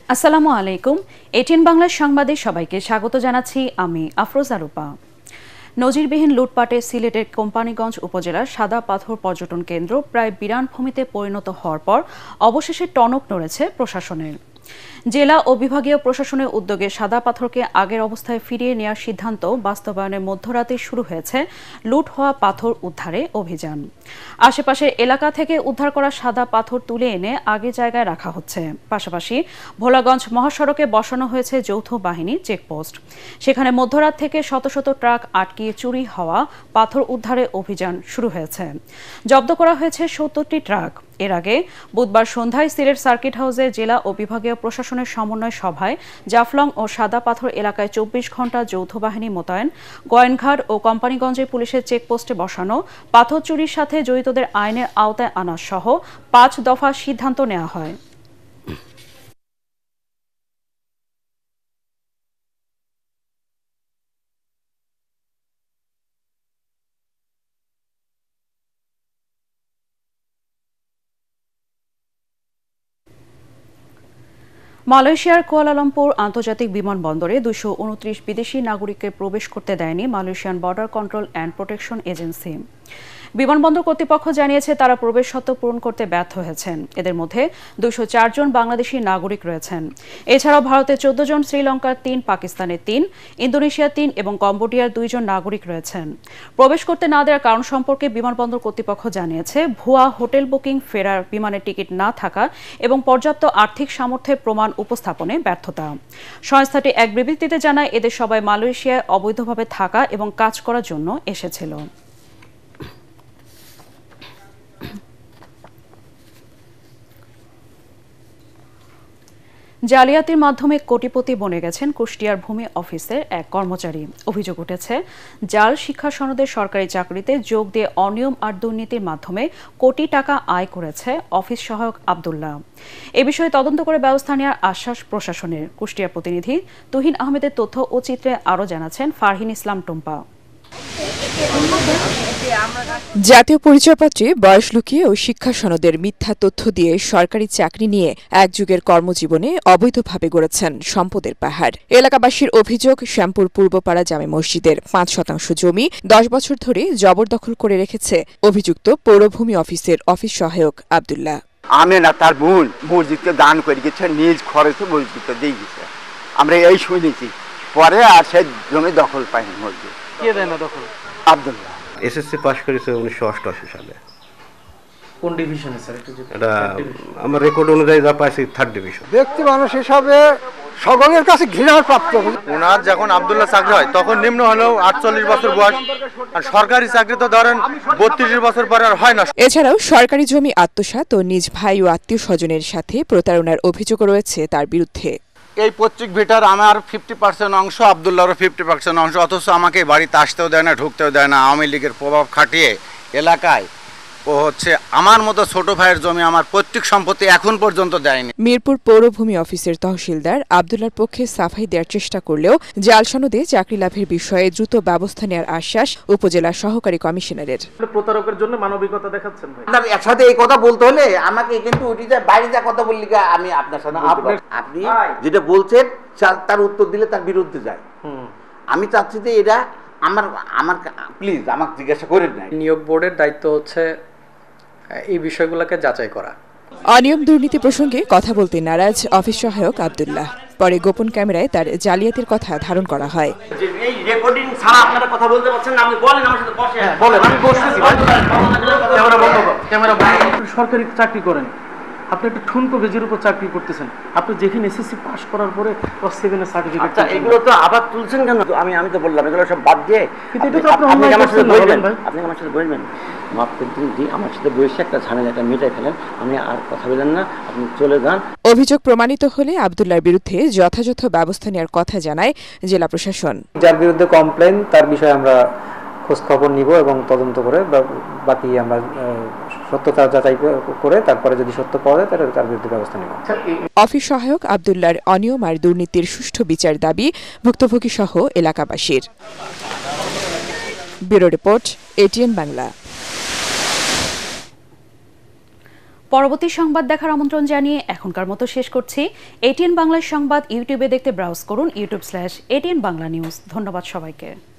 আসসালামু আলাইকুম। এটিএন বাংলার সংবাদে সবাইকে স্বাগত জানাচ্ছি আমি আফরোজা রূপা। নজিরবিহীন লুটপাটে সিলেটের কোম্পানীগঞ্জ উপজেলার সাদা পাথর পর্যটন কেন্দ্র প্রায় বিরান ভূমিতে পরিণত হওয়ার পর অবশেষে টনক নড়েছে প্রশাসনের। জেলা ও বিভাগীয় প্রশাসনের উদ্যোগে সাদা পাথরকে আগের অবস্থায় ফিরিয়ে নেওয়ার সিদ্ধান্ত বাস্তবায়নের মধ্যরাতে শুরু হয়েছে লুট হওয়া পাথর উদ্ধারে অভিযান। আশেপাশের এলাকা থেকে উদ্ধার করা সাদা পাথর তুলে এনে আগের জায়গায় রাখা হচ্ছে। পাশাপাশি ভোলাগঞ্জ মহাসড়কে বসানো হয়েছে যৌথ বাহিনী চেকপোস্ট। সেখানে মধ্যরাত থেকে শত শত ট্রাক আটকিয়ে চুরি হওয়া পাথর উদ্ধারে অভিযান শুরু হয়েছে। জব্দ করা হয়েছে ৭০টি ট্রাক। এর আগে বুধবার সন্ধ্যায় সিলেট সার্কিট হাউসে জেলা ও বিভাগীয় প্রশাসনের সমন্বয় সভায় জাফলং ও সাদা পাথর এলাকায় ২৪ ঘণ্টা যৌথ বাহিনী মোতায়েন, গোয়েনঘাট ও কোম্পানীগঞ্জে পুলিশের চেকপোস্টে বসানো, পাথর চুরির সাথে জড়িতদের আইনের আওতায় আনা সহ ৫ দফা সিদ্ধান্ত নেওয়া হয়। মালয়েশিয়ার কুয়ালালামপুর আন্তর্জাতিক বিমানবন্দরে ২২৯ বিদেশি নাগরিককে প্রবেশ করতে দেয়নি Malaysian border control and protection agency. বিমানবন্দর কর্তৃপক্ষ জানিয়েছে তারা প্রবেশ শর্ত পূরণ করতে ব্যর্থ হয়েছেন। এদের মধ্যে ২০৪ জন বাংলাদেশি নাগরিক রয়েছেন। এছাড়াও ভারতের ১৪ জন, শ্রীলঙ্কার ৩, পাকিস্তানের ৩, ইন্দোনেশিয়ার ৩ এবং কম্বোডিয়ার ২ জন নাগরিক রয়েছেন। প্রবেশ করতে না দেওয়ার কারণ সম্পর্কে বিমানবন্দর কর্তৃপক্ষ জানিয়েছে ভুয়া হোটেল বুকিং, ফেরার বিমানের টিকিট না থাকা এবং পর্যাপ্ত আর্থিক সামর্থ্যের প্রমাণ উপস্থাপনে ব্যর্থতা। সংস্থাটি এক বিবৃতিতে জানায় এদের সবাই মালয়েশিয়ায় অবৈধভাবে থাকা এবং কাজ করার জন্য এসেছিল। জালিয়াতির মাধ্যমে কোটিপতি বনে গেছেন কুষ্টিয়ার ভূমি অফিসের এক কর্মচারী। অভিযোগ উঠেছে জাল শিক্ষা সনদের সরকারি চাকরিতে যোগ দিয়ে অনিয়ম আর দুর্নীতির মাধ্যমে কোটি টাকা আয় করেছে অফিস সহায়ক আব্দুল্লাহ। এ বিষয়ে তদন্ত করে ব্যবস্থা নেওয়ার আশ্বাস প্রশাসনের। কুষ্টিয়ার প্রতিনিধি তুহিন আহমেদের তথ্য ও চিত্রে আরও জানাচ্ছেন ফারহিন ইসলাম টুম্পা। জাতীয় পরিচয়পত্রে বয়স লুকিয়ে ও শিক্ষা সনদের মিথ্যা তথ্য দিয়ে সরকারি চাকরি নিয়ে এক যুগের কর্মজীবনে অবৈধভাবে গড়েছেন সম্পদের পাহাড়। এলাকাবাসীর অভিযোগ, শ্যামপুর পূর্বপাড়া জামে মসজিদের ৫% জমি ১০ বছর ধরে জবরদখল করে রেখেছে অভিযুক্ত পৌরভূমি অফিসের অফিস সহায়ক আব্দুল্লাহ। আমি না, তার বোন মসজিদকে দান করে গেছে, নিজ খরচে মসজিদকে দিয়ে গেছে। আমরা এই শুনেছি। পরে আর সে জমি দখল পায়নি। মসজিদ কে দেয় না দখল? আব্দুল্লাহ। এসএসসি পাস করেছে ১৯৮৮ সালে। কোন ডিভিশনে স্যার? এটা আমার রেকর্ড অনুযায়ী যা পাইছি 3rd ডিভিশন। ব্যক্তি মানুষ হিসাবে সকলের কাছে ঘৃণার প্রাপ্ত। ওনার যখন আব্দুল্লাহ চাকরি হয় তখন নিম্ন হলেও ৪৮ বছর বয়স, আর সরকারি চাকরি তো ধরেন ৩২ বছর পরে আর হয় না। এছাড়াও সরকারি জমি আত্মসাৎ ও নিজ ভাই ও আত্মীয় স্বজনের সাথে প্রতারণার অভিযোগ রয়েছে তার বিরুদ্ধে। এই পৈতৃক ভিটার আমার 50% অংশ, আব্দুল্লাহর 50% অংশ, অথচ আমাকে বাড়িতে আসতেও দেয় না, ঢুকতেও দেয় না। আওয়ামী লীগের প্রভাব খাটিয়ে এলাকায় ও হচ্ছে আমার মতো ছোট ভাইয়ের জমি আমার পৈতৃক সম্পত্তি এখন পর্যন্ত দেয়নি। মিরপুর পৌরভূমি অফিসের তহসিলদার আব্দুল্লাহর পক্ষে সাফাই দেওয়ার চেষ্টা করলেও জাল সনদে চাকরি লাভের বিষয়ে দ্রুত ব্যবস্থা নেওয়ার আশ্বাস উপজেলা সহকারী কমিশনারের। প্রতারকের জন্য মানবিকতা দেখাচ্ছেন ভাই। আপনার একসাথে এই কথা বলতে হলে আমাকে কিন্তু বাইরে যা কথা বললি আমি আপনার সাথে আপনি যেটা বলছেন তার উত্তর দিলে তার বিরুদ্ধে যায়। আমি চাচ্ছি যে এটা আমার প্লিজ আমাকে জিজ্ঞাসা করেন না। নিয়োগ বোর্ডের দায়িত্ব হচ্ছে এই বিষয়গুলোকে যাচাই করা। অনিয়ম দুর্নীতি প্রসঙ্গে কথা বলতে নারাজ অফিস সহায়ক আব্দুল্লাহ। পরে গোপন ক্যামেরায় তার জালিয়াতির কথা ধারণ করা হয়। এই রেকর্ডিং ছাড়া আপনারা কথা বলতে পারছেন না, আপনি বলেন আমার সাথে বসে। বলেন, আমি বসতেছি। ক্যামেরা বন্ধ করো, ক্যামেরা বন্ধ। সরকারি চাকরি করেন, আপনি একটা ঠুনকো বেজের উপর চাকরি করতেছেন। আপনি যেখানে এসএসসি পাস করার পরে ক্লাস 7 এর সার্টিফিকেট। আচ্ছা, এগুলো তো আবার তুলছেন কেন? আমি তো বললাম এগুলো সব বাদ দিয়ে কিন্তু এটা তো আপনি আমার সাথে বলবেন ভাই। আপনি আমার সাথে বলবেন, মাফ করে দিন, আমার সাথে বসে একটা ঝামেলাটা মিটাই ফেলেন। আপনি আর কথা বলেন না, আপনি চলে যান। অভিযোগ প্রমাণিত হলে আব্দুল্লাহর বিরুদ্ধে যথাযথ ব্যবস্থা নেওয়ার কথা জানায় জেলা প্রশাসন। যার বিরুদ্ধে কমপ্লেইন তার বিষয়ে আমরা খোঁজ খবর নিব এবং তদন্ত করে বাকি আমরা সত্যতা যাচাই করে তারপরে যদি সত্য পাওয়া যায় তাহলে তার বিরুদ্ধে ব্যবস্থা নেব। অফিস সহায়ক আব্দুল্লাহর অনিয়ম আর দুর্নীতির সুষ্ঠু বিচার দাবি ভুক্তভোগী সহ এলাকাবাসীর। Bureau report, ATN Bangla. পরবর্তী সংবাদ দেখার আমন্ত্রণ জানিয়ে এখনকার মতো শেষ করছি। এটিএন বাংলার সংবাদ ইউটিউবে দেখতে ব্রাউজ করুন youtube.com/ATN Bangla News। ধন্যবাদ সবাইকে।